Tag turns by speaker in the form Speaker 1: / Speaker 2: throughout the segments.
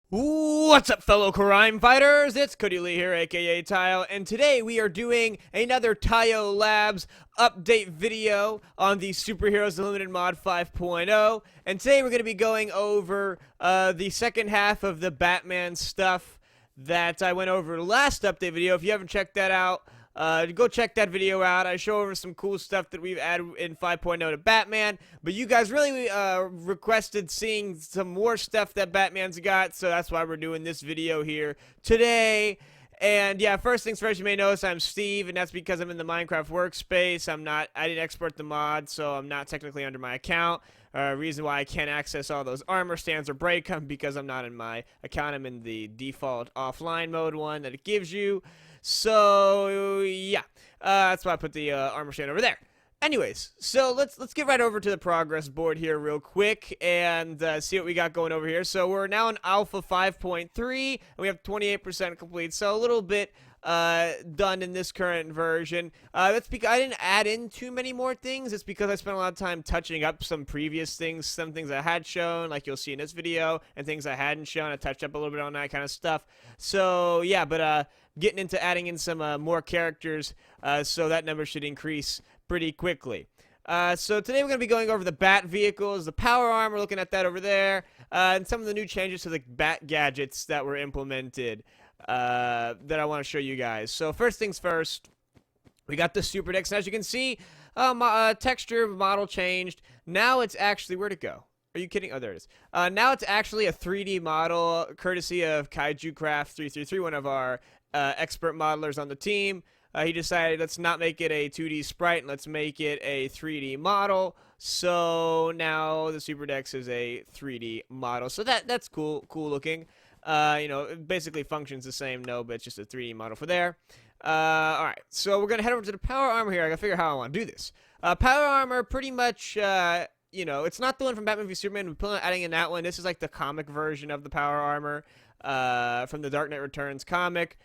Speaker 1: What's up, fellow crime fighters? It's Cody Lee here, aka Tihyo, and today we are doing another Tihyo Labs update video on the Superheroes Unlimited Mod 5.0. And today we're going to be going over the second half of the Batman stuff that I went over last update video. If you haven't checked that out, go check that video out. I show over some cool stuff that we've added in 5.0 to Batman, but you guys really requested seeing some more stuff that Batman's got, so that's why we're doing this video here today. And yeah, first things first, you may notice I'm Steve, and that's because I'm in the Minecraft workspace. I didn't export the mod, so I'm not technically under my account. Reason why I can't access all those armor stands or break them, because I'm not in my account. I'm in the default offline mode one that it gives you. So yeah, that's why I put the armor stand over there. Anyways, so let's get right over to the progress board here real quick and see what we got going over here. So we're now in Alpha 5.3, and we have 28% complete. So a little bit done in this current version. That's because I didn't add in too many more things. It's because I spent a lot of time touching up some previous things, some things I had shown, like you'll see in this video, and things I hadn't shown. I touched up a little bit on that kind of stuff. So yeah, but getting into adding in some more characters, so that number should increase pretty quickly. So today we're going to be going over the Bat vehicles, the power arm, we're looking at that over there, and some of the new changes to the Bat gadgets that were implemented that I want to show you guys. So first things first, we got the Super Decks, and as you can see, texture model changed. Now it's actually, where'd it go? Are you kidding? Oh, there it is. Now it's actually a 3D model, courtesy of Kaiju Craft 333, one of our expert modelers on the team. He decided, let's not make it a 2D sprite, and let's make it a 3D model. So now the Super Dex is a 3D model. So that's cool looking. You know, it basically functions the same, but it's just a 3D model for there. Alright, so we're going to head over to the power armor here. I gotta figure out how I want to do this. Power armor, pretty much, you know, it's not the one from Batman v Superman. We plan on adding in that one. This is like the comic version of the power armor from the Dark Knight Returns comic.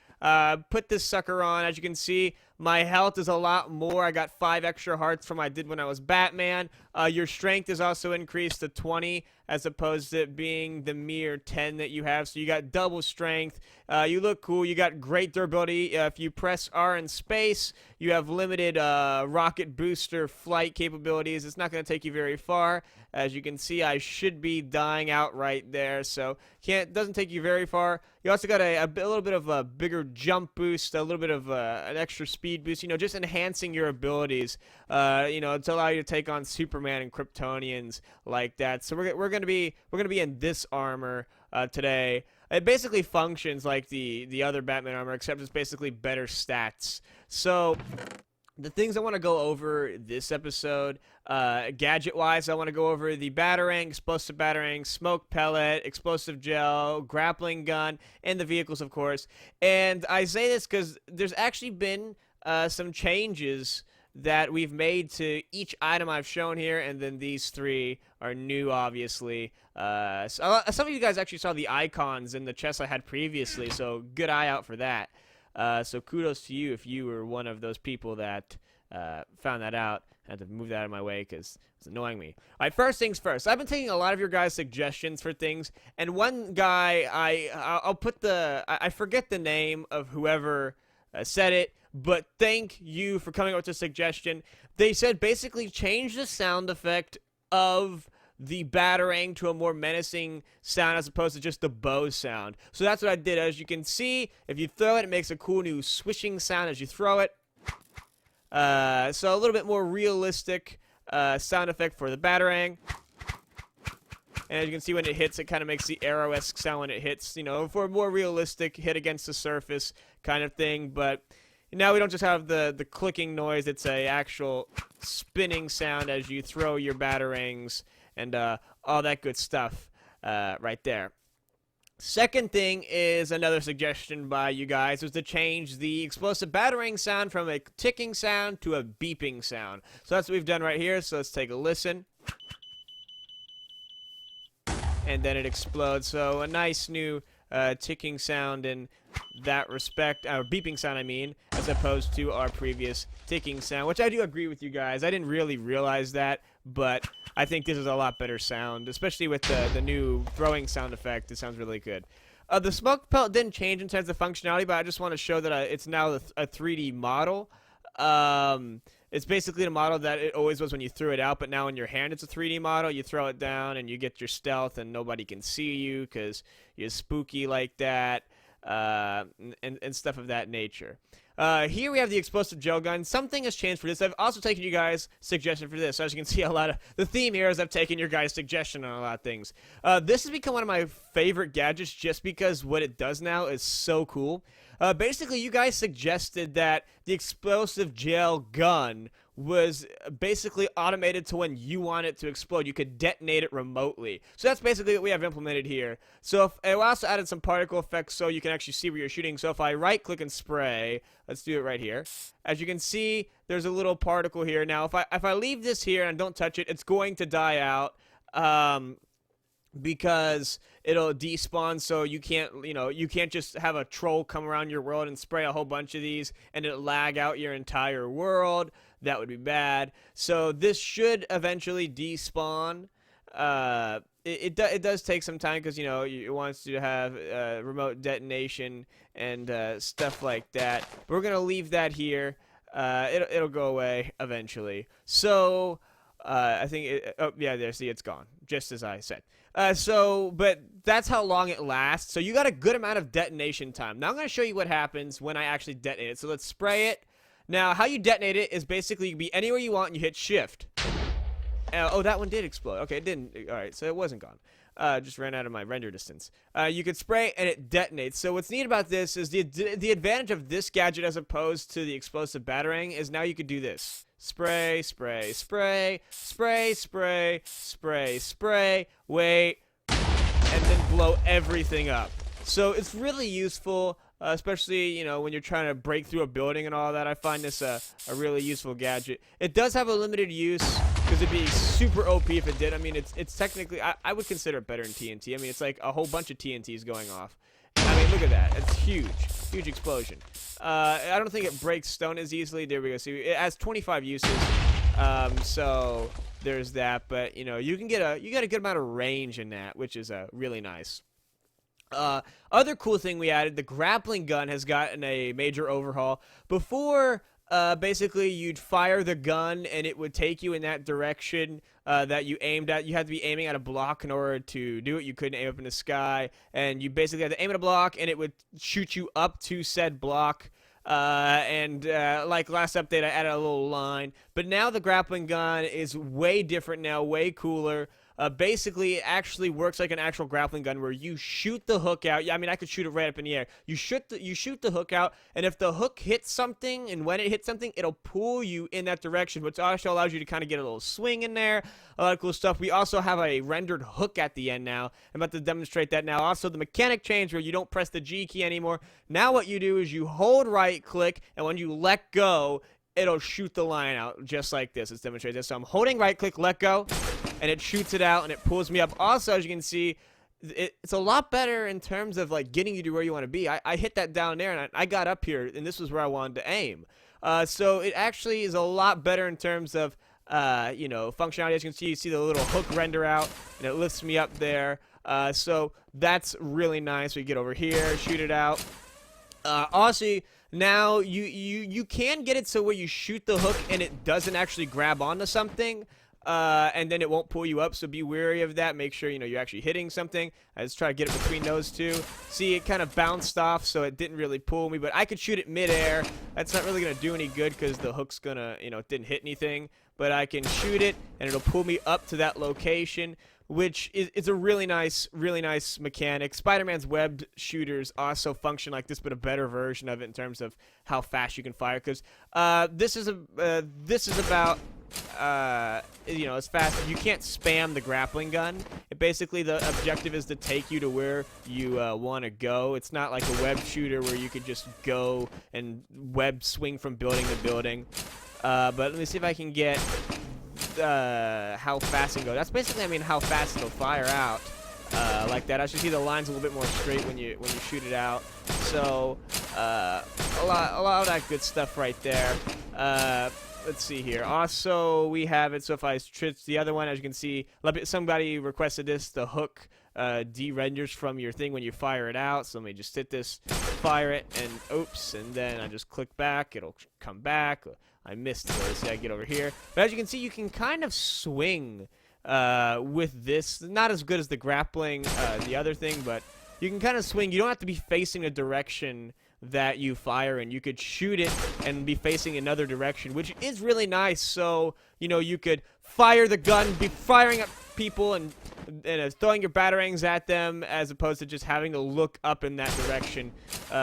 Speaker 1: Put this sucker on. As you can see, my health is a lot more. I got 5 extra hearts from what I did when I was Batman. Your strength is also increased to 20 as opposed to it being the mere 10 that you have. So you got double strength. You look cool. You got great durability. If you press R in space, you have limited rocket booster flight capabilities. It's not going to take you very far. As you can see, I should be dying out right there. So doesn't take you very far. You also got a little bit of a bigger jump boost, a little bit of an extra speed boost, you know, just enhancing your abilities, you know, to allow you to take on Superman and Kryptonians like that. So we're gonna be in this armor today. It basically functions like the other Batman armor, except it's basically better stats. So the things I want to go over this episode, gadget-wise, I want to go over the Batarang, explosive Batarang, smoke pellet, explosive gel, grappling gun, and the vehicles, of course. And I say this because there's actually been some changes that we've made to each item I've shown here, and then these 3 are new, obviously. So some of you guys actually saw the icons in the chest I had previously, so good eye out for that. So kudos to you if you were one of those people that found that out. I had to move that out of my way because it's annoying me. All right, first things first. I've been taking a lot of your guys' suggestions for things, and one guy, I'll put I forget the name of whoever said it, but thank you for coming up with a suggestion. They said basically change the sound effect of the Batarang to a more menacing sound as opposed to just the bow sound. So that's what I did. As you can see, if you throw it, it makes a cool new swishing sound as you throw it. So a little bit more realistic sound effect for the Batarang. And as you can see, when it hits, it kind of makes the arrow-esque sound when it hits, you know, for a more realistic hit against the surface kind of thing. But now we don't just have the clicking noise. It's a actual spinning sound as you throw your Batarangs and all that good stuff right there. Second thing is another suggestion by you guys was to change the explosive Batarang sound from a ticking sound to a beeping sound. So that's what we've done right here. So let's take a listen. And then it explodes. So a nice new ticking sound in that respect, or beeping sound I mean, as opposed to our previous ticking sound, which I do agree with you guys. I didn't really realize that, but I think this is a lot better sound, especially with the new throwing sound effect. It sounds really good. The smoke pellet didn't change in terms of functionality, but I just want to show that it's now a 3D model. It's basically the model that it always was when you threw it out, but now in your hand it's a 3D model. You throw it down and you get your stealth and nobody can see you because you're spooky like that, and stuff of that nature. Here we have the explosive gel gun. Something has changed for this. I've also taken you guys' suggestion for this. So as you can see, a lot of the theme here is I've taken your guys' suggestion on a lot of things. This has become one of my favorite gadgets just because what it does now is so cool. Basically, you guys suggested that the explosive gel gun was basically automated to when you want it to explode. You could detonate it remotely. So that's basically what we have implemented here. So I also added some particle effects so you can actually see where you're shooting. So if I right-click and spray, let's do it right here. As you can see, there's a little particle here. Now, if I leave this here and don't touch it, it's going to die out. Because it'll despawn, so you can't just have a troll come around your world and spray a whole bunch of these and it'll lag out your entire world. That would be bad. So this should eventually despawn. It does take some time because it wants to have remote detonation and stuff like that. But we're gonna leave that here. It'll go away eventually. So I think oh yeah, there. See, it's gone, just as I said. But that's how long it lasts. So you got a good amount of detonation time. Now I'm going to show you what happens when I actually detonate it. So let's spray it. Now, how you detonate it is basically you can be anywhere you want and you hit shift. Oh, that one did explode. Okay, it didn't. All right, so it wasn't gone. Just ran out of my render distance. You could spray and it detonates. So what's neat about this is the advantage of this gadget as opposed to the explosive batarang is now you could do this. Spray, spray, spray, spray, spray, spray, spray, wait, and then blow everything up. So it's really useful, especially, when you're trying to break through a building and all that. I find this a really useful gadget. It does have a limited use because it'd be super OP if it did. I mean, it's technically, I would consider it better than TNT. I mean, it's like a whole bunch of TNTs going off. I mean, look at that. It's huge. Huge explosion. I don't think it breaks stone as easily. There we go. See, it has 25 uses. So there's that. But, you can get a good amount of range in that, which is really nice. Other cool thing we added, the grappling gun has gotten a major overhaul. Before, basically, you'd fire the gun and it would take you in that direction that you aimed at. You had to be aiming at a block in order to do it. You couldn't aim up in the sky. And you basically had to aim at a block and it would shoot you up to said block. Like last update, I added a little line. But now the grappling gun is way different now, way cooler. Basically, it actually works like an actual grappling gun where you shoot the hook out. Yeah, I mean, I could shoot it right up in the air. You shoot the hook out, and if the hook hits something, and when it hits something, it'll pull you in that direction, which also allows you to kind of get a little swing in there. A lot of cool stuff. We also have a rendered hook at the end now. I'm about to demonstrate that now. Also, the mechanic change where you don't press the G key anymore. Now what you do is you hold right-click, and when you let go, it'll shoot the line out just like this. Let's demonstrate this. So I'm holding right-click, let go, and it shoots it out, and it pulls me up. Also, as you can see, it's a lot better in terms of, like, getting you to where you want to be. I hit that down there, and I got up here, and this was where I wanted to aim. So it actually is a lot better in terms of, functionality. As you see the little hook render out, and it lifts me up there. So that's really nice. We get over here, shoot it out. Also, now you can get it so where you shoot the hook, and it doesn't actually grab onto something. And then it won't pull you up, so be wary of that. Make sure, you're actually hitting something. I just try to get it between those two. See, it kind of bounced off, so it didn't really pull me, but I could shoot it midair. That's not really going to do any good because the hook's going to, it didn't hit anything. But I can shoot it, and it'll pull me up to that location, which is a really nice mechanic. Spider-Man's webbed shooters also function like this, but a better version of it in terms of how fast you can fire. Because this is about as fast. You can't spam the grappling gun. Basically, the objective is to take you to where you want to go. It's not like a web shooter where you could just go and web swing from building to building. But let me see if I can get how fast it can go. That's basically, how fast it'll fire out. Like that. As you see, the line's a little bit more straight when you shoot it out. So a lot of that good stuff right there. Let's see here. Also, we have it. So if I switch the other one, as you can see, somebody requested this, the hook de-renders from your thing when you fire it out. So let me just hit this, fire it, and oops, and then I just click back. It'll come back. I missed it. Let's see, I get over here. But as you can see, you can kind of swing with this. Not as good as the grappling, the other thing, but you can kind of swing. You don't have to be facing a direction that you fire in. You could shoot it and be facing another direction, which is really nice. So, you know, you could fire the gun, be firing at people and throwing your batarangs at them, as opposed to just having to look up in that direction.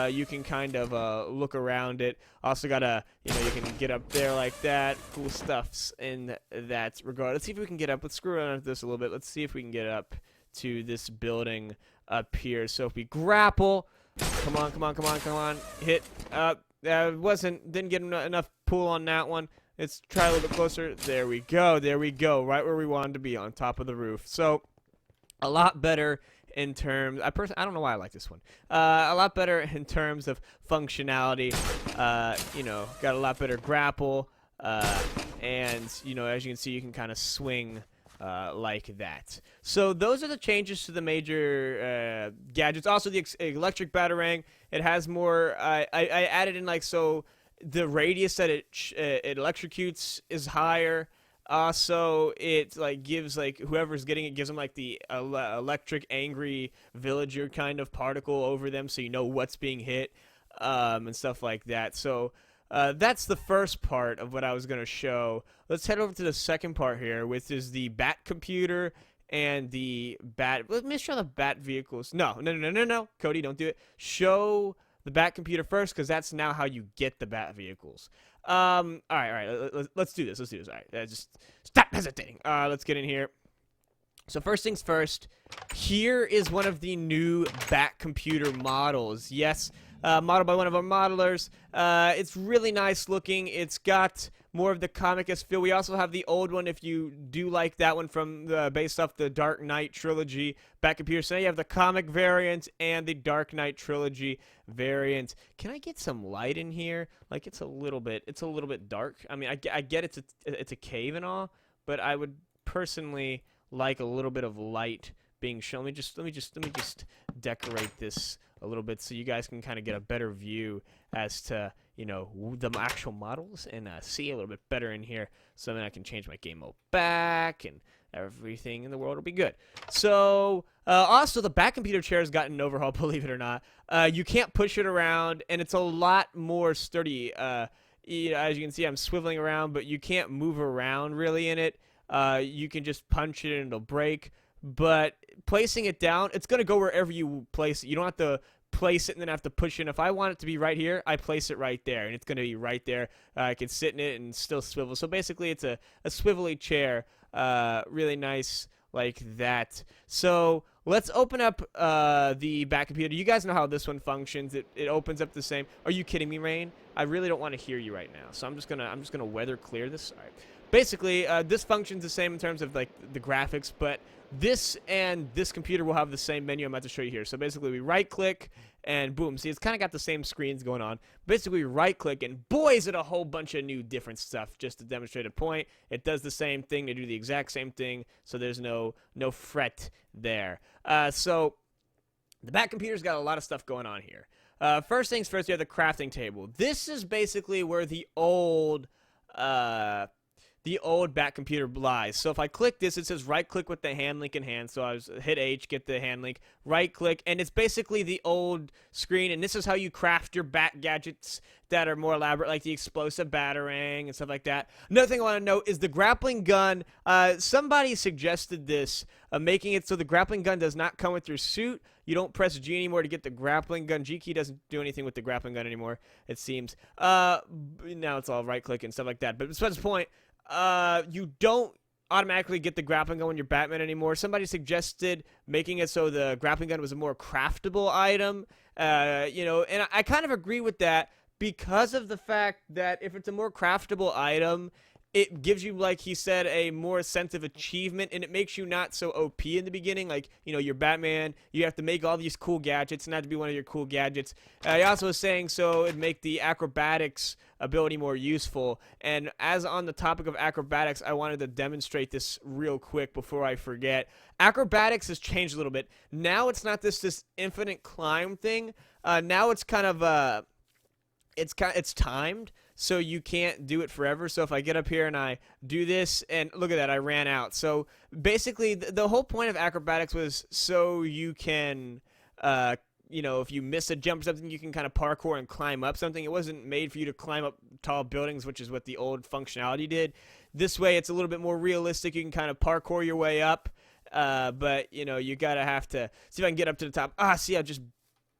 Speaker 1: You can kind of look around it. Also got a, you know, you can get up there like that. Cool stuffs in that regard. Let's see if we can get up. Let's screw around with this a little bit. Let's see if we can get up to this building up here. So if we grapple, come on, come on, come on, come on, hit up. Didn't get enough pull on that one. Let's try a little bit closer. There we go. There we go. Right where we wanted to be, on top of the roof. So a lot better in terms. I don't know why I like this one. A lot better in terms of functionality. You know, got a lot better grapple. And you know, as you can see, you can kind of swing like that. So those are the changes to the major gadgets. Also, the electric batarang. It has more. I added in, like, so the radius that it electrocutes is higher. Also, it like gives, like, whoever's getting it, gives them like the electric angry villager kind of particle over them, so you know what's being hit, and stuff like that. So that's the first part of what I was going to show. Let's head over to the second part here, which is the Batcomputer and the Bat. Let me show the Bat vehicles. No, Cody, don't do it. Show the Batcomputer first, because that's now how you get the Bat vehicles. All right. Let's do this. All right, just stop hesitating. Let's get in here. So first things first, here is one of the new Batcomputer models. Yes, modeled by one of our modelers. It's really nice looking. It's got more of the comic-esque feel. We also have the old one, if you do like that one, from based off the Dark Knight trilogy Batcomputer. So now you have the comic variant and the Dark Knight trilogy variant. Can I get some light in here? Like, it's a little bit dark. I mean, I get it's a cave and all, but I would personally like a little bit of light being shown. Let me just decorate this a little bit so you guys can kind of get a better view as to, you know, the actual models, and see a little bit better in here. So then I can change my game mode back, and everything in the world will be good. So also, the Batcomputer chair has gotten an overhaul, believe it or not. You can't push it around, and it's a lot more sturdy. You know, as you can see, I'm swiveling around, but you can't move around really in it. You can just punch it and it'll break. But placing it down, it's going to go wherever you place it. You don't have to place it and then have to push it. If I want it to be right here, I place it right there, and it's going to be right there. I can sit in it and still swivel. So basically, it's a swivelly chair. Really nice like that. So let's open up the Batcomputer. You guys know how this one functions. It opens up the same. Are you kidding me, Rain? I really don't want to hear you right now. So I'm just gonna weather clear this. All right. Basically, this functions the same in terms of, like, the graphics, but this and this computer will have the same menu I'm about to show you here. So basically, we right-click, and boom. See, it's kind of got the same screens going on. Basically, we right-click, and boy, is it a whole bunch of new different stuff. Just to demonstrate a point, it does the same thing. They do the exact same thing, so there's no fret there. So the Batcomputer's got a lot of stuff going on here. First things first, you have the crafting table. This is basically where the old Batcomputer lies. So if I click this, it says right-click with the hand link in hand. So I hit H, get the hand link, right-click, and it's basically the old screen. And this is how you craft your bat gadgets that are more elaborate, like the explosive batarang and stuff like that. Another thing I want to note is the grappling gun. Somebody suggested this, making it so the grappling gun does not come with your suit. You don't press G anymore to get the grappling gun. G key doesn't do anything with the grappling gun anymore, it seems. Now it's all right-click and stuff like that. But besides the point, you don't automatically get the grappling gun when you're Batman anymore. Somebody suggested making it so the grappling gun was a more craftable item, you know, and I kind of agree with that, because of the fact that if it's a more craftable item, it gives you, like he said, a more sense of achievement, and it makes you not so OP in the beginning. Like, you know, you're Batman, you have to make all these cool gadgets, and that to be one of your cool gadgets. He also was saying so it'd make the acrobatics ability more useful. And as on the topic of acrobatics, I wanted to demonstrate this real quick before I forget. Acrobatics has changed a little bit. Now it's not this infinite climb thing. Now it's kind of it's timed, so you can't do it forever. So if I get up here and I do this, and look at that, I ran out. So basically, the whole point of acrobatics was so you can, you know, if you miss a jump or something, you can kind of parkour and climb up something. It wasn't made for you to climb up tall buildings, which is what the old functionality did. This way, it's a little bit more realistic. You can kind of parkour your way up, but, you know, you gotta have to see if I can get up to the top. See, I just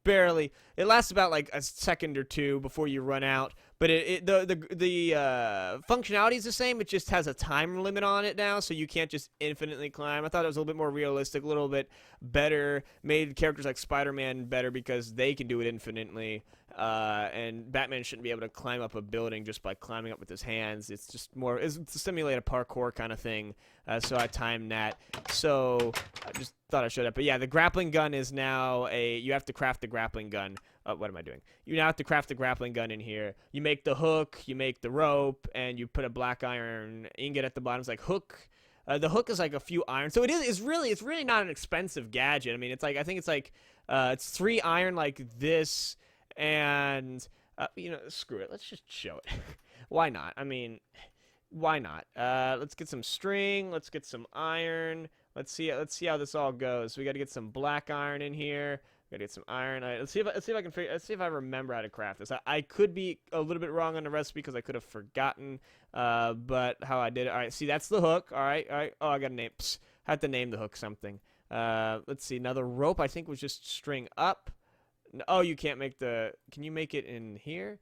Speaker 1: barely. It lasts about like a second or two before you run out, but the functionality is the same. It just has a time limit on it now, so you can't just infinitely climb. I thought it was a little bit more realistic, a little bit better, made characters like Spider-Man better because they can do it infinitely, and Batman shouldn't be able to climb up a building just by climbing up with his hands. It's just more, it's to simulate a parkour kind of thing, so I timed that. So I just thought I showed up. But yeah, the grappling gun is now you have to craft the grappling gun. What am I doing? You now have to craft the grappling gun in here. You make the hook, you make the rope, and you put a black iron ingot at the bottom. It's like hook. The hook is like a few iron. So it's really not an expensive gadget. I mean, it's like, I think it's like, it's 3 iron like this, and, you know, screw it. Let's just show it. Why not? I mean, why not? Let's get some string. Let's get some iron. Let's see how this all goes. We got to get some black iron in here. Gotta get some iron. Let's see if I remember how to craft this. I could be a little bit wrong on the recipe because I could have forgotten, but how I did it. All right, see, that's the hook. All right. Oh, I got a name. Psst. I have to name the hook something. Let's see. Now the rope I think was just string up. Oh, you can't make the. Can you make it in here?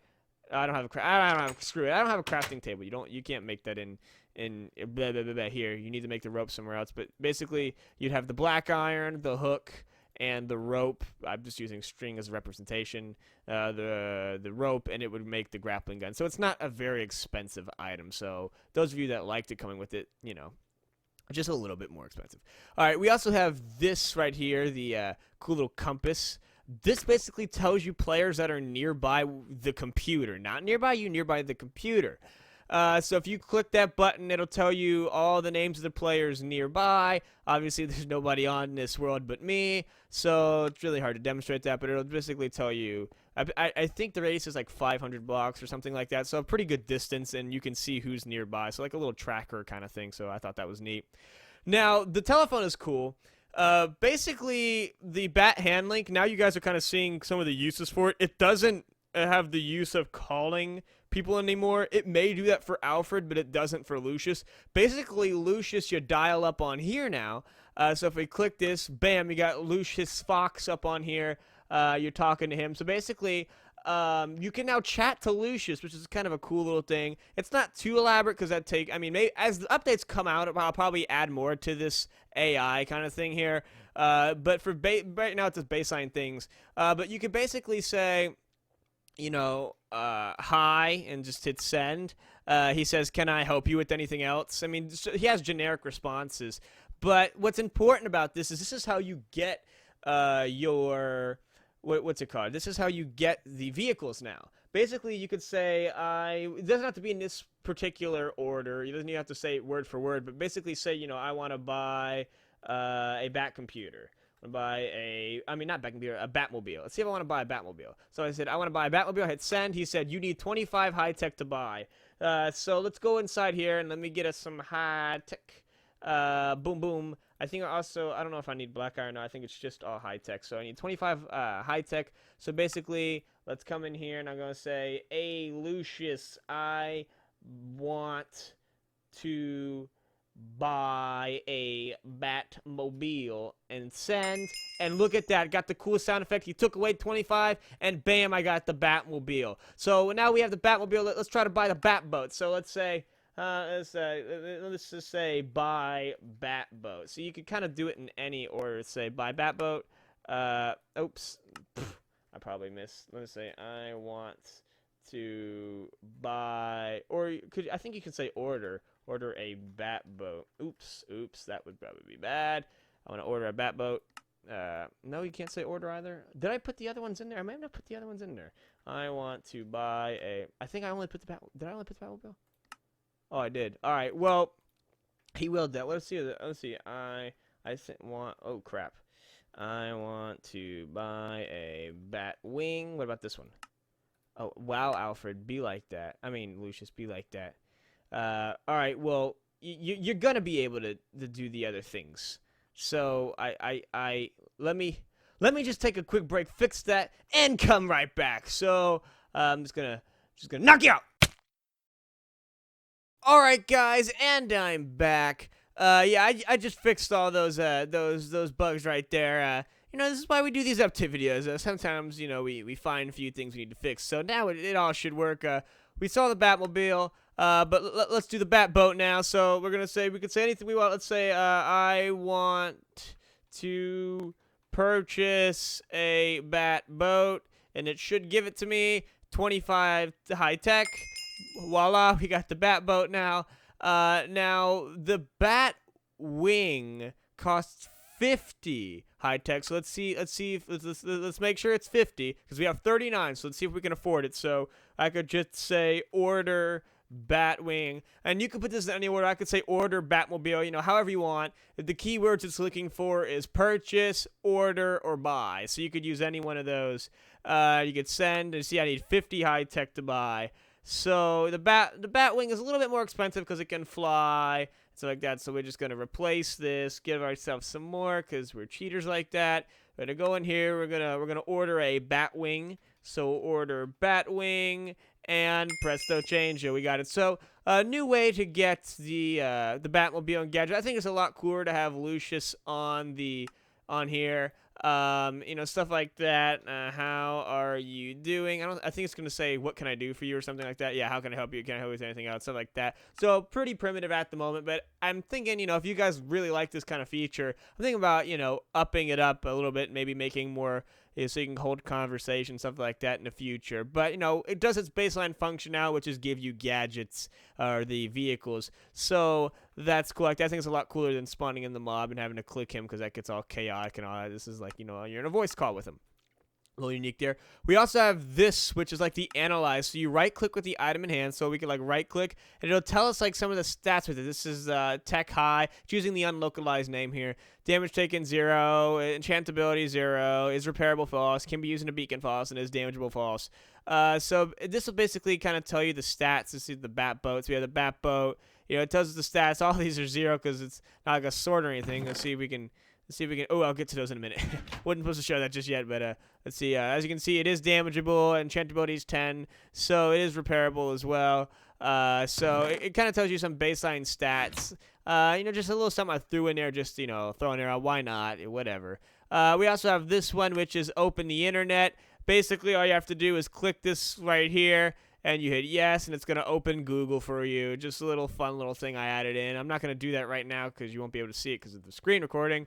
Speaker 1: I don't have a screw it. I don't have a crafting table. You can't make that in blah, blah, blah, blah. Here. You need to make the rope somewhere else. But basically, you'd have the black iron, the hook, and the rope. I'm just using string as a representation. The rope, and it would make the grappling gun. So it's not a very expensive item. So those of you that liked it coming with it, you know, just a little bit more expensive. All right, we also have this right here, the cool little compass. This basically tells you players that are nearby the computer. Not nearby you, nearby the computer. So if you click that button, it'll tell you all the names of the players nearby. Obviously, there's nobody on this world but me, so it's really hard to demonstrate that, but it'll basically tell you. I think the radius is like 500 blocks or something like that, so a pretty good distance, and you can see who's nearby. So like a little tracker kind of thing, so I thought that was neat. Now, the telephone is cool. Basically, the bat hand link, now you guys are kind of seeing some of the uses for it. It doesn't have the use of calling people anymore. It may do that for Alfred, but it doesn't for Lucius. Basically, Lucius, you dial up on here now. So if we click this, bam, you got Lucius Fox up on here. You're talking to him. So basically, you can now chat to Lucius, which is kind of a cool little thing. It's not too elaborate because I mean, maybe as the updates come out, I'll probably add more to this AI kind of thing here. But for right now, it's just baseline things. But you could basically say, you know, hi, and just hit send. He says, can I help you with anything else? I mean, he has generic responses. But what's important about this is how you get your, what's it called? This is how you get the vehicles now. Basically, you could say, it doesn't have to be in this particular order. You doesn't even have to say word for word, but basically say, you know, I want to buy a Batcomputer. Buy a Batmobile. Let's see if I want to buy a Batmobile. So I said, I want to buy a Batmobile. I hit send. He said, you need 25 high-tech to buy. So let's go inside here and let me get us some high-tech. Boom, boom. I think also, I don't know if I need black iron. No, I think it's just all high-tech. So I need 25 high-tech. So basically, let's come in here and I'm going to say, hey, Lucius, I want to buy a Batmobile, and send, and look at that, got the cool sound effect. He took away 25 and bam, I got the Batmobile. So now we have the Batmobile. Let's try to buy the Batboat. So let's say let's just say buy Batboat. So you could kind of do it in any order. Say buy Batboat. Oops, I probably missed. Let's say I want to buy, or I think you can say order a Batboat. Oops, that would probably be bad. I want to order a Batboat. No, you can't say order either. Did I put the other ones in there? I might not put the other ones in there. I want to buy a. I think I only put the Did I only put the Batmobile? Oh, I did. All right. Well, he will do that. Let's see. I want. Oh crap. I want to buy a Batwing. What about this one? Oh wow, Alfred, be like that. I mean, Lucius, be like that. All right. Well, you're gonna be able to do the other things. So let me just take a quick break, fix that, and come right back. So I'm just gonna knock you out. All right, guys, and I'm back. Yeah, I just fixed all those bugs right there. This is why we do these update videos. Sometimes, we find a few things we need to fix. So now it all should work. We saw the Batmobile, but let's do the Batboat now. So we could say anything we want. Let's say, I want to purchase a Batboat, and it should give it to me. 25 high tech. Voila, we got the Batboat now. Now the Batwing costs 50 high tech. So let's make sure it's 50 because we have 39. So let's see if we can afford it. So I could just say order Batwing, and you could put this in any order. I could say order Batmobile, however you want. The keywords it's looking for is purchase, order, or buy. So you could use any one of those. You could send, and see I need 50 high tech to buy. So the Batwing is a little bit more expensive because it can fly, stuff like that. So we're just gonna replace this, give ourselves some more because we're cheaters like that. We're gonna go in here. We're gonna order a Batwing. So order Batwing and presto change. We got it. So a new way to get the Batmobile and Gadget. I think it's a lot cooler to have Lucius on here. Stuff like that. How are you doing? I think it's gonna say, what can I do for you, or something like that. Yeah, how can I help you? Can I help you with anything else? Stuff like that. So pretty primitive at the moment, but I'm thinking, if you guys really like this kind of feature, I'm thinking about, upping it up a little bit, maybe making more, so you can hold conversation, stuff like that in the future. But, it does its baseline function now, which is give you gadgets, or the vehicles. So that's cool. I think it's a lot cooler than spawning in the mob and having to click him because that gets all chaotic and all that. This is like, you're in a voice call with him. A little unique there. We also have this, which is like the analyze. So you right click with the item in hand, so we can like right click and it'll tell us like some of the stats with it. This is tech high, choosing the unlocalized name here. Damage taken 0, enchantability 0, is repairable false, can be used in a beacon false, and is damageable false. So this will basically kind of tell you the stats. This is the Batboat. So we have the Batboat. It tells us the stats. All these are 0 because it's not like a sword or anything. Let's see if we can. Oh, I'll get to those in a minute. Wasn't supposed to show that just yet, but let's see. As you can see, it is damageable. Enchantability is 10, so it is repairable as well. So it kind of tells you some baseline stats. Just a little something I threw in there, just throwing it out. Why not? Whatever. We also have this one, which is open the internet. Basically, all you have to do is click this right here, and you hit yes, and it's going to open Google for you. Just a little fun little thing I added in. I'm not going to do that right now because you won't be able to see it because of the screen recording.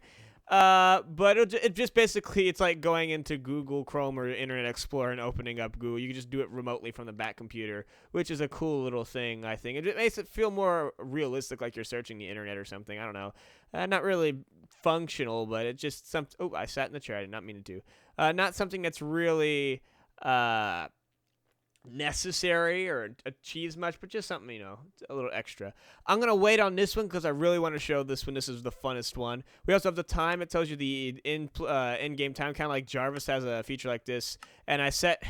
Speaker 1: But it just basically, it's like going into Google Chrome or Internet Explorer and opening up Google. You can just do it remotely from the Batcomputer, which is a cool little thing, I think. It makes it feel more realistic, like you're searching the internet or something. I don't know. Not really functional, but it just oh, I sat in the chair. I did not mean to. Not something that's really necessary or achieves much, but just something, a little extra. I'm going to wait on this one because I really want to show this one. This is the funnest one. We also have the time. It tells you the in-game time, kind of like Jarvis has a feature like this. And I set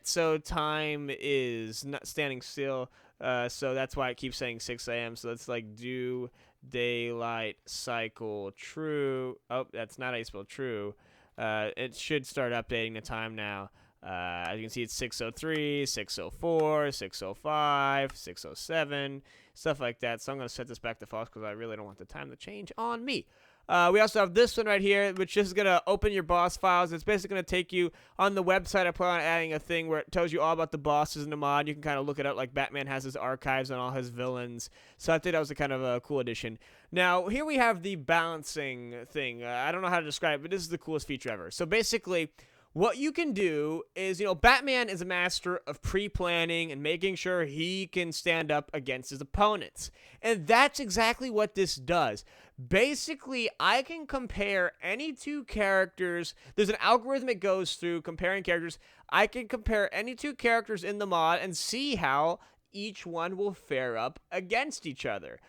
Speaker 1: so time is not standing still, so that's why it keeps saying 6 a.m. So let's like do daylight cycle true. Oh, that's not how you spell true. It should start updating the time now. As you can see, it's 6:03, 6:04, 6:05, 6:07, stuff like that. So I'm going to set this back to false because I really don't want the time to change on me. We also have this one right here, which is going to open your boss files. It's basically going to take you on the website. I plan on adding a thing where it tells you all about the bosses in the mod. You can kind of look it up like Batman has his archives on all his villains. So I think that was a kind of a cool addition. Now, here we have the balancing thing. I don't know how to describe it, but this is the coolest feature ever. So basically, what you can do is, Batman is a master of pre-planning and making sure he can stand up against his opponents. And that's exactly what this does. Basically, I can compare any two characters. There's an algorithm that goes through comparing characters. I can compare any two characters in the mod and see how each one will fare up against each other.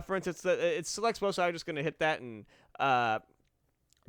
Speaker 1: For instance, it selects both, so I'm just going to hit that and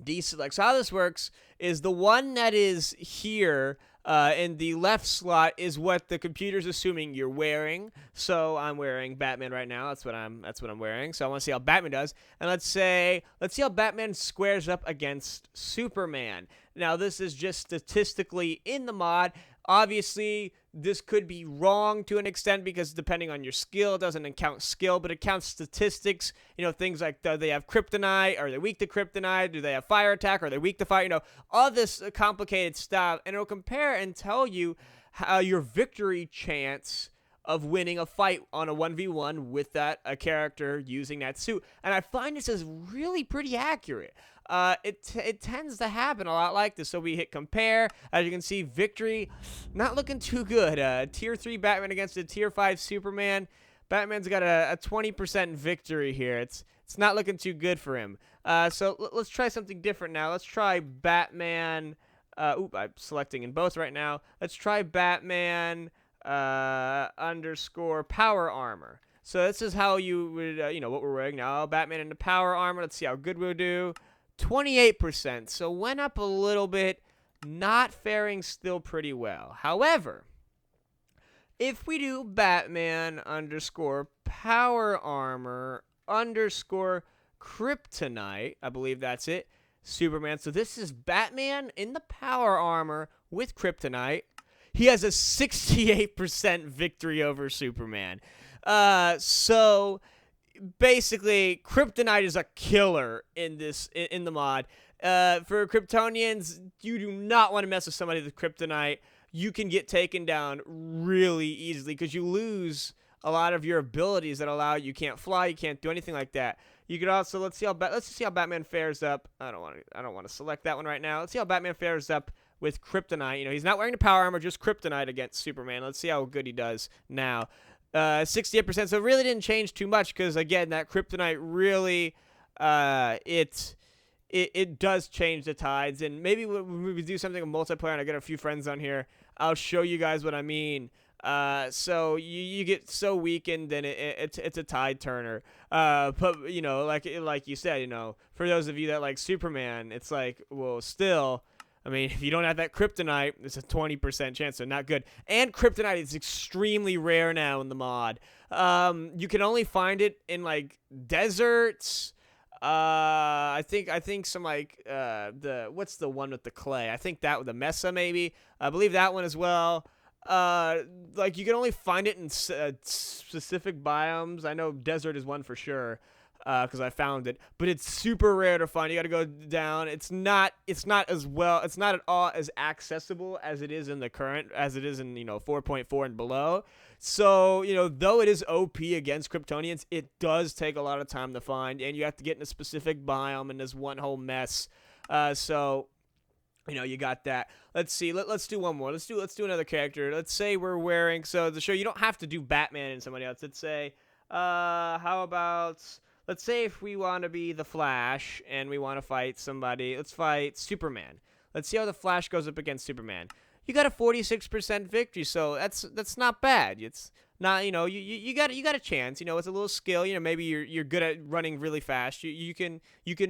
Speaker 1: deselect. So how this works is the one that is here in the left slot is what the computer's assuming you're wearing. So I'm wearing Batman right now. That's what I'm wearing. So I want to see how Batman does. And let's see how Batman squares up against Superman. Now this is just statistically in the mod. Obviously, this could be wrong to an extent because depending on your skill, it doesn't count skill, but it counts statistics. Things like do they have kryptonite? Are they weak to kryptonite? Do they have fire attack? Are they weak to fire? All this complicated stuff, and it'll compare and tell you how your victory chance of winning a fight on a 1v1 with a character using that suit. And I find this is really pretty accurate. It tends to happen a lot like this. So we hit compare. As you can see, victory not looking too good. Tier 3 Batman against a Tier 5 Superman. Batman's got a 20% victory here. It's not looking too good for him. So let's try something different now. Let's try Batman. I'm selecting in both right now. Let's try Batman underscore power armor. So this is how you would, what we're wearing now. Batman into power armor. Let's see how good we'll do. 28%. So went up a little bit. Not faring still pretty well. However, if we do Batman underscore power armor underscore kryptonite, I believe that's it, Superman. So this is Batman in the power armor with kryptonite. He has a 68% victory over Superman. So basically, kryptonite is a killer in the mod. For Kryptonians, you do not want to mess with somebody with kryptonite. You can get taken down really easily because you lose a lot of your abilities that allow you can't fly, you can't do anything like that. You could also let's see how Batman fares up. I don't want to select that one right now. Let's see how Batman fares up with kryptonite. He's not wearing the power armor, just kryptonite against Superman. Let's see how good he does now. 68%. So it really didn't change too much because again, that kryptonite really it does change the tides. And maybe when we do something with multiplayer and I get a few friends on here, I'll show you guys what I mean. So you get so weakened and it's a tide turner. But like you said, for those of you that like Superman, it's like, well, still, I mean, if you don't have that kryptonite, it's a 20% chance, so not good. And kryptonite is extremely rare now in the mod. You can only find it in like deserts. I think some like what's the one with the clay? I think that with the Mesa maybe. I believe that one as well. Like you can only find it in specific biomes. I know desert is one for sure. Because I found it, but it's super rare to find. You got to go down. It's not as well. It's not at all as accessible as it is in the current, as it is in 4.4 and below. So though it is OP against Kryptonians, it does take a lot of time to find, and you have to get in a specific biome, and there's one whole mess. So you got that. Let's see. Let's do one more. Let's do another character. Let's say we're wearing. So the show you don't have to do Batman and somebody else. Let's say, how about. Let's say if we want to be the Flash and we want to fight somebody, let's fight Superman. Let's see how the Flash goes up against Superman. You got a 46% victory, so that's not bad. It's not, you got a chance. It's a little skill. Maybe you're good at running really fast. You can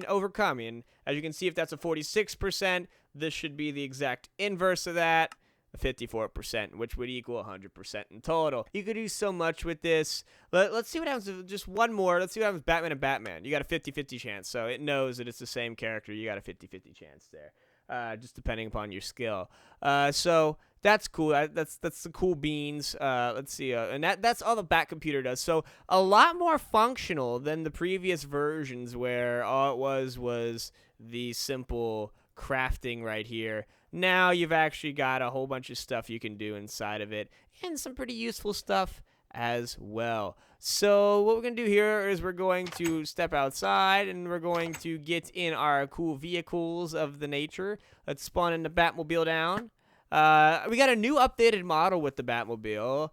Speaker 1: overcome. And as you can see, if that's a 46%, this should be the exact inverse of that. 54%, which would equal 100% in total. You could do so much with this. Let's see what happens with just one more. Let's see what happens with Batman and Batman. You got a 50-50 chance, so it knows that it's the same character. You got a 50-50 chance there, just depending upon your skill. So that's cool. That's the cool beans. Let's see, and that's all the Batcomputer does. So a lot more functional than the previous versions, where all it was the simple crafting right here. Now you've actually got a whole bunch of stuff you can do inside of it, and some pretty useful stuff as well. So what we're going to do here is we're going to step outside and we're going to get in our cool vehicles of the nature. Let's spawn in the Batmobile down. We got a new updated model with the Batmobile.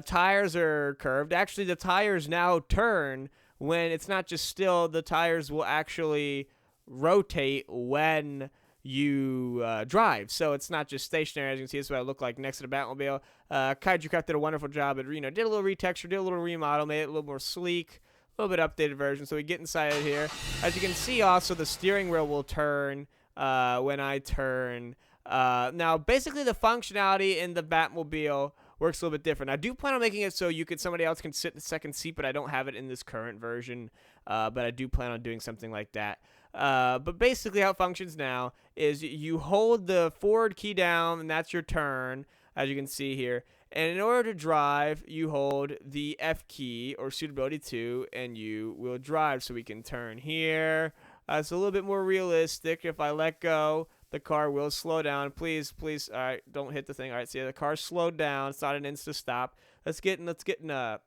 Speaker 1: Tires are curved. Actually, the tires now turn when it's not just still. The tires will actually rotate when you drive, so it's not just stationary. As you can see, this is what I look like next to the Batmobile. Kaiju Craft did a wonderful job at, did a little retexture, did a little remodel, made it a little more sleek, a little bit updated version. So we get inside it here. As you can see, also the steering wheel will turn when I turn. Now, basically, the functionality in the Batmobile works a little bit different. I do plan on making it so somebody else can sit in the second seat, but I don't have it in this current version. But I do plan on doing something like that. But basically how it functions now is you hold the forward key down, and that's your turn, as you can see here. And in order to drive, you hold the F key, or suitability 2, and you will drive. So we can turn here. It's a little bit more realistic. If I let go, the car will slow down. Please, all right, don't hit the thing. All right, see, the car slowed down. It's not an instant stop. Let's get in the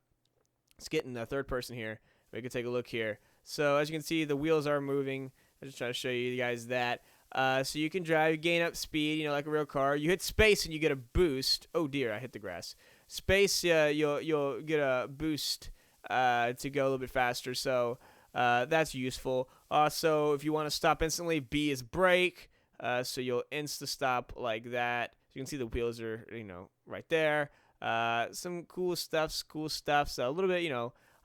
Speaker 1: third person here. We can take a look here. So as you can see, the wheels are moving. I'm just trying to show you guys that. So you can drive, you gain up speed, like a real car. You hit space and you get a boost. Oh dear, I hit the grass. Space, you'll get a boost to go a little bit faster. So that's useful. Also, if you want to stop instantly, B is brake. So you'll insta stop like that. So you can see the wheels are, right there. Some cool stuff. So a little bit,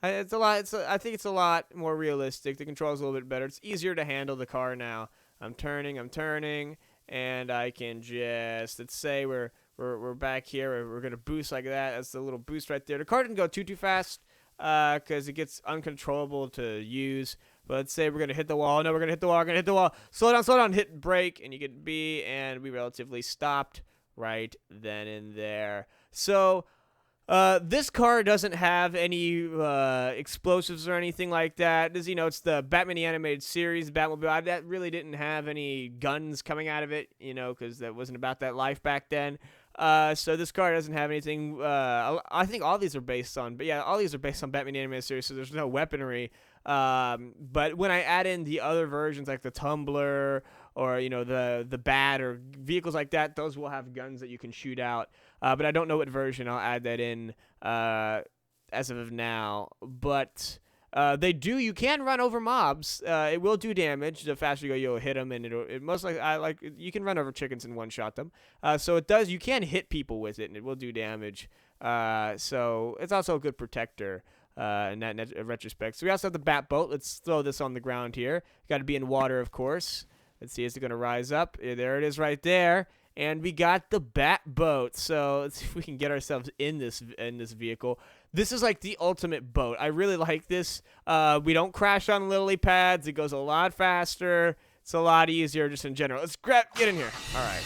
Speaker 1: it's a lot. I think it's a lot more realistic. The control's a little bit better. It's easier to handle the car now. I'm turning, and I can just, let's say we're back here. We're gonna boost like that. That's the little boost right there. The car didn't go too fast because it gets uncontrollable to use. But let's say we're gonna hit the wall. No, we're gonna hit the wall. Slow down. Hit brake, and you get B, and we relatively stopped right then and there. So. This car doesn't have any explosives or anything like that. It's the Batman the Animated Series Batmobile. That really didn't have any guns coming out of it, because that wasn't about that life back then. So this car doesn't have anything. I think all these are based on, Batman the Animated Series, so there's no weaponry. But when I add in the other versions, like the Tumbler or the Bat or vehicles like that, those will have guns that you can shoot out. But I don't know what version. I'll add that in as of now. But you can run over mobs. It will do damage. The faster you go, you'll hit them, and it most likely you can run over chickens and one-shot them. So it does. You can hit people with it, and it will do damage. So it's also a good protector. In that retrospect. So we also have the Batboat. Let's throw this on the ground here. Got to be in water, of course. Let's see, is it going to rise up? There it is right there. And we got the Batboat. So let's see if we can get ourselves in this vehicle. This is like the ultimate boat. I really like this. We don't crash on lily pads. It goes a lot faster. It's a lot easier just in general. Let's get in here. All right.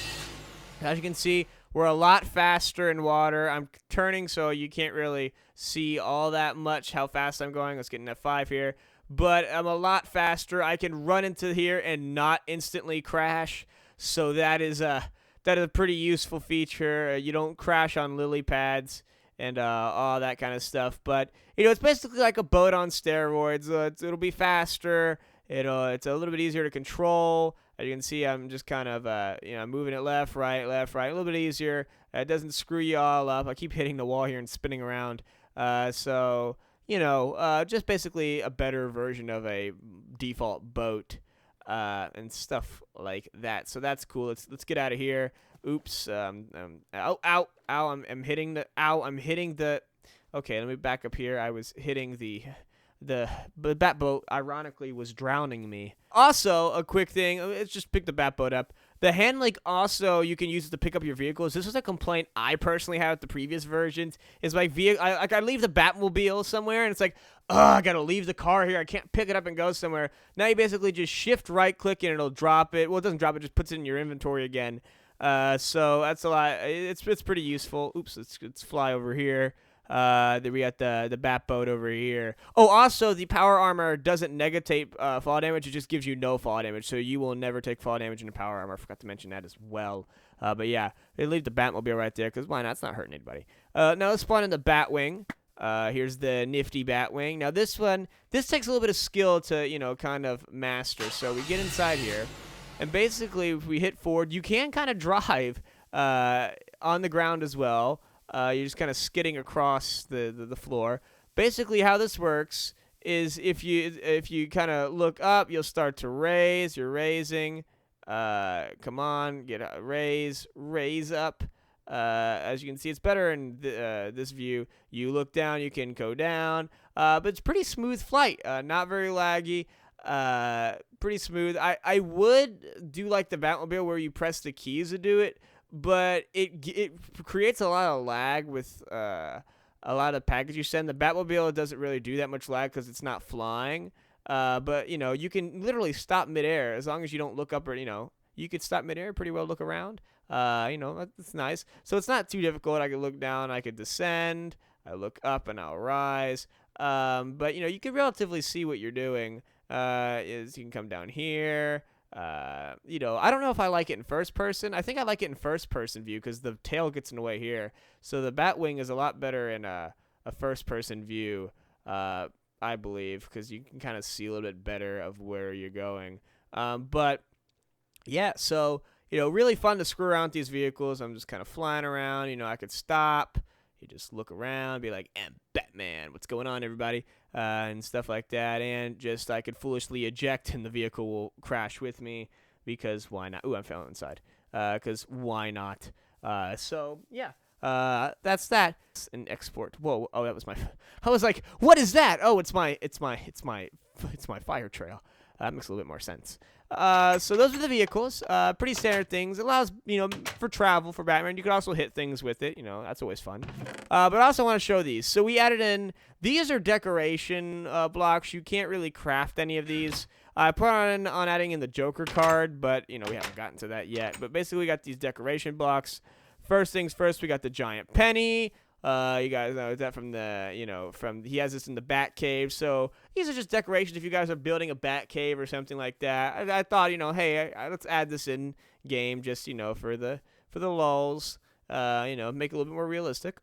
Speaker 1: As you can see, we're a lot faster in water. I'm turning, so you can't really see all that much how fast I'm going. Let's get in F5 here. But I'm a lot faster. I can run into here and not instantly crash. So that is a pretty useful feature. You don't crash on lily pads and all that kind of stuff. But it's basically like a boat on steroids. It'll be faster. It's a little bit easier to control. As you can see, I'm just kind of moving it left, right, a little bit easier. It doesn't screw you all up. I keep hitting the wall here and spinning around. So just basically a better version of a default boat and stuff like that. So that's cool. Let's get out of here. Oops. Ow. I'm hitting the. Okay, let me back up here. I was hitting the Batboat, ironically, was drowning me. Also, a quick thing, let's just pick the Batboat up. The hand link also, you can use it to pick up your vehicles. This was a complaint I personally had with the previous versions. Is my vehicle, I leave the Batmobile somewhere, and it's like, I gotta leave the car here. I can't pick it up and go somewhere. Now you basically just shift right click and it'll drop it. Well, it doesn't drop it, just puts it in your inventory again. So that's a lot. It's pretty useful. Oops, let's fly over here. Then we got the Batboat over here. Oh, also, the power armor doesn't negate fall damage. It just gives you no fall damage, so you will never take fall damage in the power armor. I forgot to mention that as well. But yeah, they leave the Batmobile right there, because why not? It's not hurting anybody. Now let's spawn in the Batwing. Here's the nifty Batwing. Now this takes a little bit of skill to, kind of master. So we get inside here, and basically if we hit forward, you can kind of drive on the ground as well. You're just kind of skidding across the floor. Basically how this works is if you kind of look up, you'll start to raise. You're raising. Come on, raise up. As you can see, it's better in this view. You look down, you can go down, but it's pretty smooth flight, not very laggy, pretty smooth. I would do like the Batmobile where you press the keys to do it, but it creates a lot of lag with a lot of package you send. The Batmobile doesn't really do that much lag because it's not flying, but you can literally stop midair as long as you don't look up or you could stop midair pretty well, look around. That's nice. So it's not too difficult. I could look down, I could descend, I look up and I'll rise. But you can relatively see what you're doing. Is you can come down here. I don't know if I like it in first person. I think I like it in first person view because the tail gets in the way here. So the Batwing is a lot better in a first person view, I believe, because you can kind of see a little bit better of where you're going. But yeah, so really fun to screw around with these vehicles. I'm just kind of flying around. I could stop. You just look around, be like, Batman, what's going on, everybody? And stuff like that. And just I could foolishly eject and the vehicle will crash with me because why not? Ooh, I fell inside. Because why not? So, yeah. That's that. An export. Whoa. Oh, that was my. I was like, what is that? Oh, it's my fire trail. That makes a little bit more sense. So those are the vehicles. Pretty standard things. It allows, for travel for Batman. You can also hit things with it. That's always fun. But I also want to show these. So we added in, these are decoration blocks. You can't really craft any of these. I plan on adding in the Joker card, but, we haven't gotten to that yet. But basically, we got these decoration blocks. First things first, we got the giant penny. You guys know that from he has this in the Bat Cave. So these are just decorations if you guys are building a Bat Cave or something like that. I thought, hey, let's add this in game just, for the lulz, make it a little bit more realistic.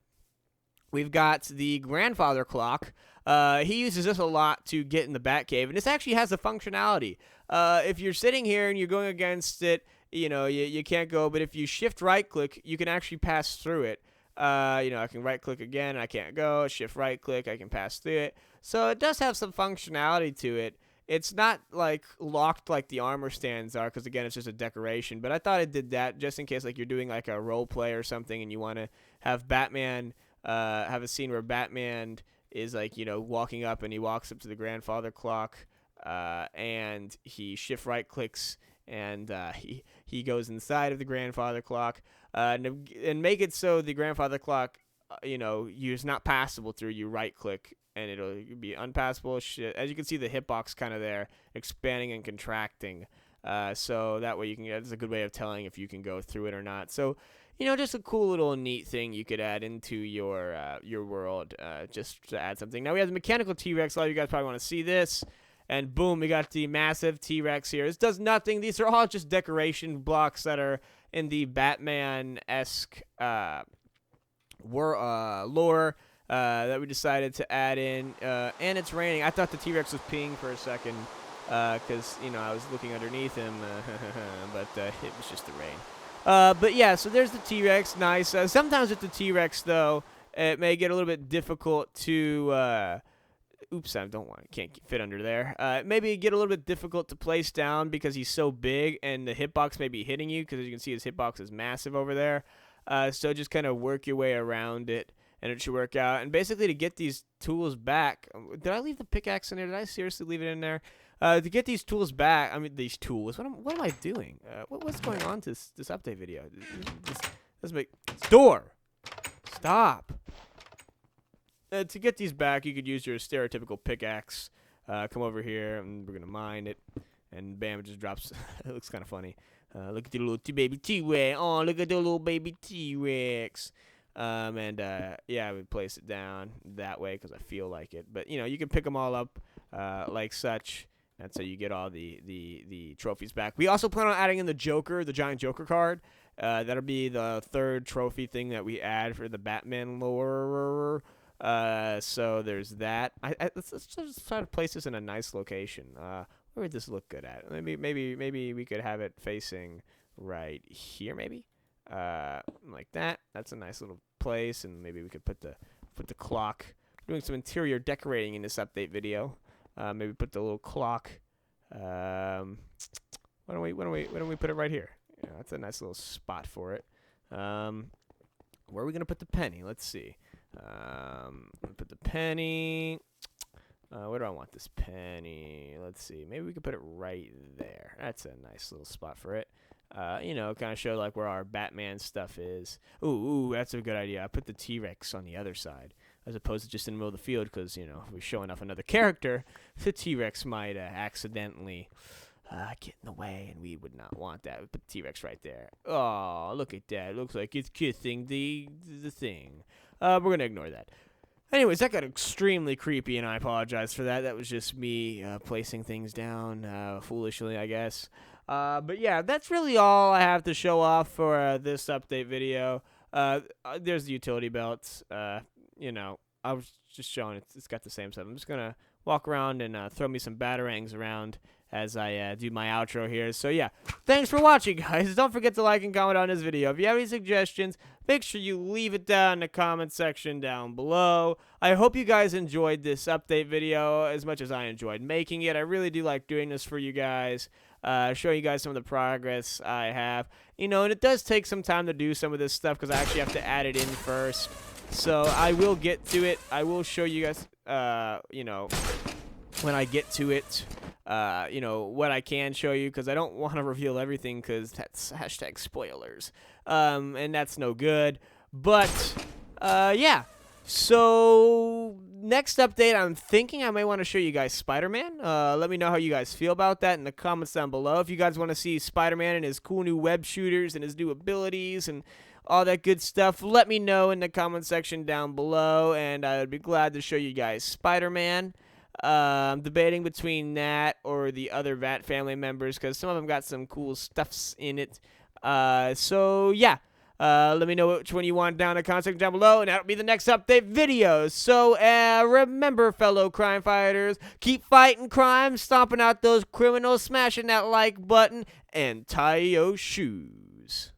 Speaker 1: We've got the grandfather clock. He uses this a lot to get in the Bat Cave, and this actually has a functionality. If you're sitting here and you're going against it, you can't go, but if you shift right click, you can actually pass through it. I can right click again, I can't go, shift right click, I can pass through it. So it does have some functionality to it. It's not like locked like the armor stands are, because again, it's just a decoration, but I thought it did that just in case like you're doing like a role play or something and you want to have Batman, have a scene where Batman is like, walking up and he walks up to the grandfather clock, and he shift right clicks and he goes inside of the grandfather clock, and make it so the grandfather clock, is not passable through. You right click and it'll be unpassable. As you can see, the hitbox kind of there expanding and contracting. So that way you can get, it's a good way of telling if you can go through it or not. So, just a cool little neat thing you could add into your world, just to add something. Now we have the mechanical T-Rex. A lot of you guys probably want to see this. And boom, we got the massive T-Rex here. This does nothing. These are all just decoration blocks that are in the Batman-esque lore that we decided to add in. And it's raining. I thought the T-Rex was peeing for a second because, I was looking underneath him. But it was just the rain. But yeah, so there's the T-Rex. Nice. Sometimes with the T-Rex, though, it may get a little bit difficult to... Oops, can't fit under there. Maybe get a little bit difficult to place down because he's so big and the hitbox may be hitting you because as you can see his hitbox is massive over there. So just kind of work your way around it and it should work out. And basically to get these tools back, did I leave the pickaxe in there? Did I seriously leave it in there? To get these tools back, these tools, what am I doing? What's going on to this update video? Let's make, store, stop. To get these back, you could use your stereotypical pickaxe. Come over here, and we're going to mine it. And bam, it just drops. It looks kind of funny. Look at the little baby T-Rex. Oh, look at the little baby T-Rex. Yeah, I would place it down that way because I feel like it. But, you can pick them all up like such. That's how you get all the trophies back. We also plan on adding in the Joker, the giant Joker card. That'll be the third trophy thing that we add for the Batman lore. So there's that. Let's just try to place this in a nice location. Where would this look good at? Maybe we could have it facing right here, maybe. Like that. That's a nice little place, and maybe we could put the clock. Doing some interior decorating in this update video. Maybe put the little clock. Why don't we put it right here? Yeah, that's a nice little spot for it. Where are we gonna put the penny? Let's see. Put the penny. Where do I want this penny? Let's see. Maybe we could put it right there. That's a nice little spot for it. Kind of show like where our Batman stuff is. Ooh, that's a good idea. I put the T-Rex on the other side as opposed to just in the middle of the field because, if we're showing off another character, the T-Rex might accidentally get in the way, and we would not want that. We put the T-Rex right there. Oh, look at that. Looks like it's kissing the thing. We're going to ignore that. Anyways, that got extremely creepy, and I apologize for that. That was just me placing things down foolishly, I guess. But yeah, that's really all I have to show off for this update video. There's the utility belts. I was just showing it's got the same stuff. I'm just going to walk around and throw me some batarangs around as I do my outro here. So yeah, thanks for watching, guys. Don't forget to like and comment on this video. If you have any suggestions, make sure you leave it down in the comment section down below. I hope you guys enjoyed this update video as much as I enjoyed making it. I really do like doing this for you guys, showing you guys some of the progress I have. And it does take some time to do some of this stuff because I actually have to add it in first. So I will get to it. I will show you guys, when I get to it. What I can show you, because I don't want to reveal everything because that's #spoilers. And that's no good. But, yeah. So, next update, I'm thinking I may want to show you guys Spider-Man. Let me know how you guys feel about that in the comments down below. If you guys want to see Spider-Man and his cool new web shooters and his new abilities and all that good stuff, let me know in the comment section down below, and I would be glad to show you guys Spider-Man. I'm debating between that or the other Bat family members because some of them got some cool stuffs in it. So yeah, let me know which one you want down in the comment section down below, and that'll be the next update video. So remember, fellow crime fighters, keep fighting crime, stomping out those criminals, smashing that like button, and tie your shoes.